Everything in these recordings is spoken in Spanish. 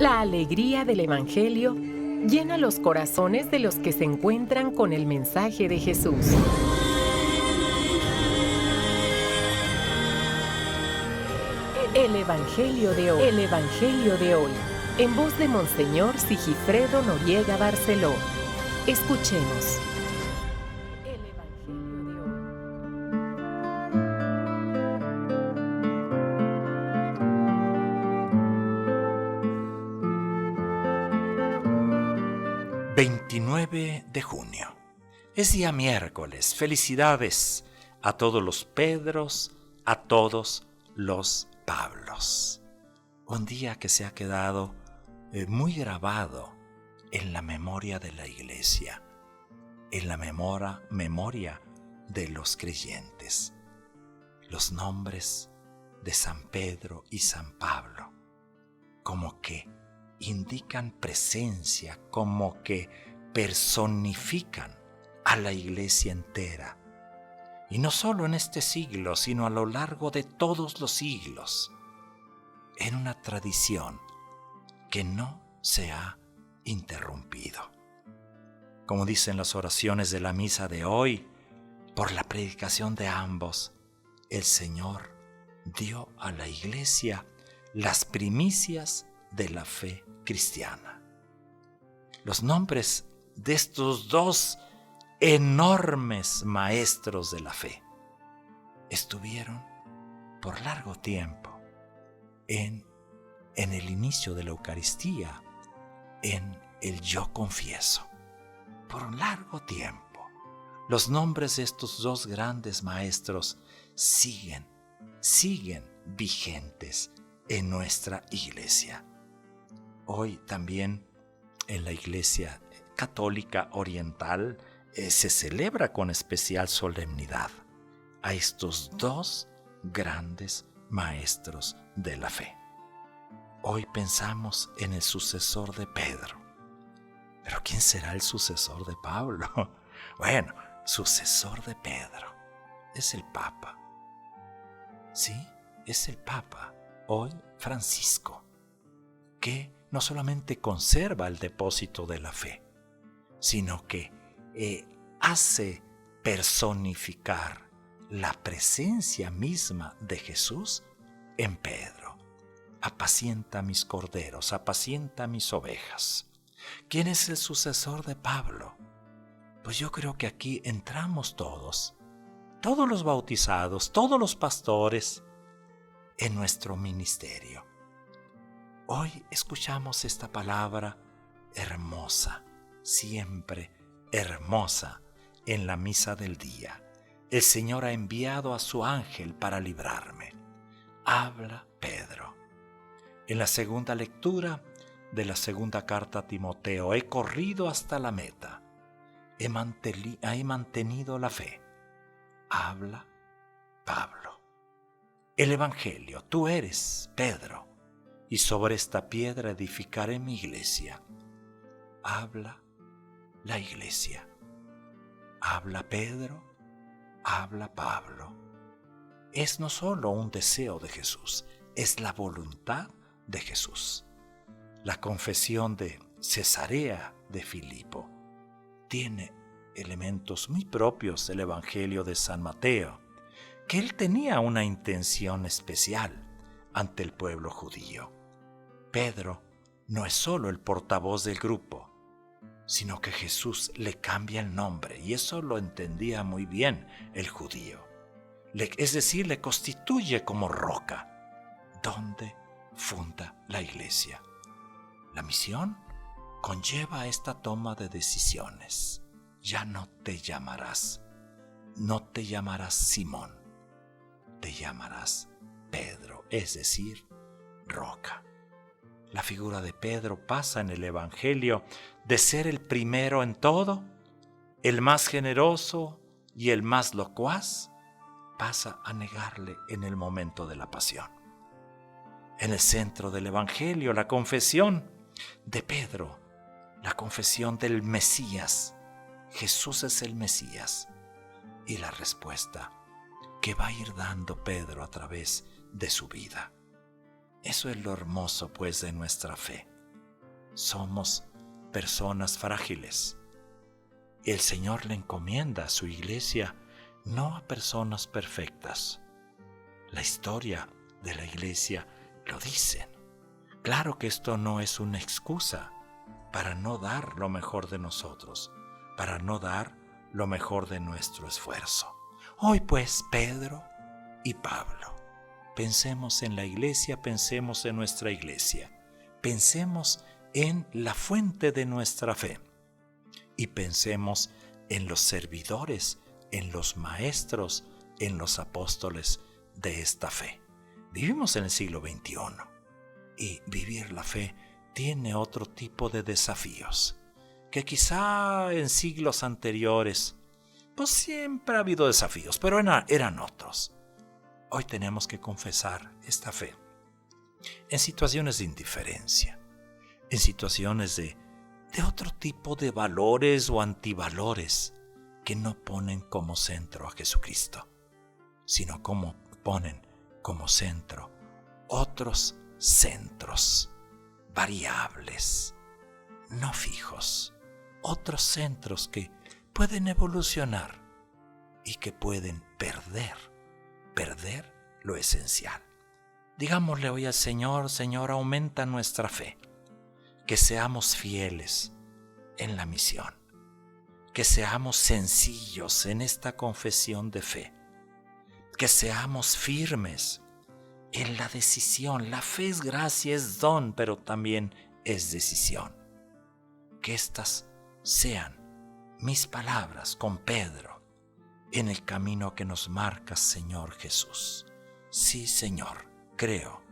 La alegría del Evangelio llena los corazones de los que se encuentran con el mensaje de Jesús. El Evangelio de hoy. El Evangelio de hoy. En voz de Monseñor Sigifredo Noriega Barceló. Escuchemos. El Evangelio de hoy. 29 de junio. Es día miércoles. Felicidades a todos los Pedros, a todos los Pablos. Un día que se ha quedado muy grabado en la memoria de la Iglesia, en la memoria de los creyentes. Los nombres de San Pedro y San Pablo, como que indican presencia, como que personifican a la Iglesia entera. Y no solo en este siglo, sino a lo largo de todos los siglos, en una tradición que no se ha interrumpido. Como dicen las oraciones de la misa de hoy, por la predicación de ambos, el Señor dio a la Iglesia las primicias de la fe cristiana. Los nombres de estos dos enormes maestros de la fe estuvieron por largo tiempo en el inicio de la Eucaristía, en el yo confieso. Por un largo tiempo, los nombres de estos dos grandes maestros siguen vigentes en nuestra Iglesia. Hoy también en la Iglesia Católica Oriental se celebra con especial solemnidad a estos dos grandes maestros de la fe. Hoy pensamos en el sucesor de Pedro. ¿Pero quién será el sucesor de Pablo? Bueno, sucesor de Pedro es el Papa. Sí, es el Papa, hoy Francisco, que no solamente conserva el depósito de la fe, sino que hace personificar la presencia misma de Jesús en Pedro. Apacienta mis corderos, apacienta mis ovejas. ¿Quién es el sucesor de Pablo? Pues yo creo que aquí entramos todos los bautizados, todos los pastores, en nuestro ministerio. Hoy escuchamos esta palabra hermosa, siempre hermosa, en la misa del día. El Señor ha enviado a su ángel para librarme. Habla Pedro. En la segunda lectura de la segunda carta a Timoteo, he corrido hasta la meta. He mantenido la fe. Habla Pablo. El Evangelio, tú eres Pedro, y sobre esta piedra edificaré mi iglesia. Habla la iglesia. Habla Pedro, habla Pablo. Es no solo un deseo de Jesús, es la voluntad de Jesús. La confesión de Cesarea de Filipo tiene elementos muy propios del Evangelio de San Mateo, que él tenía una intención especial ante el pueblo judío. Pedro no es solo el portavoz del grupo, sino que Jesús le cambia el nombre, y eso lo entendía muy bien el judío. Es decir, le constituye como roca, donde funda la iglesia. La misión conlleva esta toma de decisiones. Ya no te llamarás Simón, te llamarás Pedro, es decir, roca. La figura de Pedro pasa en el Evangelio de ser el primero en todo, el más generoso y el más locuaz, pasa a negarle en el momento de la pasión. En el centro del Evangelio, la confesión de Pedro, la confesión del Mesías. Jesús es el Mesías. Y la respuesta que va a ir dando Pedro a través de su vida. Eso es lo hermoso, pues, de nuestra fe. somos personas frágiles. Y el Señor le encomienda a su iglesia no a personas perfectas. La historia de la iglesia lo dice. Claro que esto no es una excusa para no dar lo mejor de nosotros, para no dar lo mejor de nuestro esfuerzo. Hoy pues, Pedro y Pablo, pensemos en la iglesia, pensemos en nuestra iglesia, pensemos en la fuente de nuestra fe y pensemos en los servidores, en los maestros, en los apóstoles de esta fe. Vivimos en el siglo XXI y vivir la fe tiene otro tipo de desafíos que quizá en siglos anteriores pues siempre ha habido desafíos, pero eran otros. Hoy tenemos que confesar esta fe en situaciones de indiferencia, en situaciones de otro tipo de valores o antivalores que no ponen como centro a Jesucristo, sino como ponen como centro otros centros variables, no fijos, otros centros que pueden evolucionar y que pueden perder lo esencial. Digámosle hoy al Señor: Señor, aumenta nuestra fe, que seamos fieles en la misión, que seamos sencillos en esta confesión de fe, que seamos firmes en la decisión. La fe es gracia, es don, pero también es decisión. Que estas sean mis palabras con Pedro en el camino que nos marca, Señor Jesús. Sí, Señor, creo,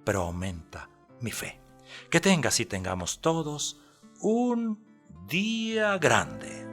pero aumenta mi fe. Que tengas y tengamos todos un día grande.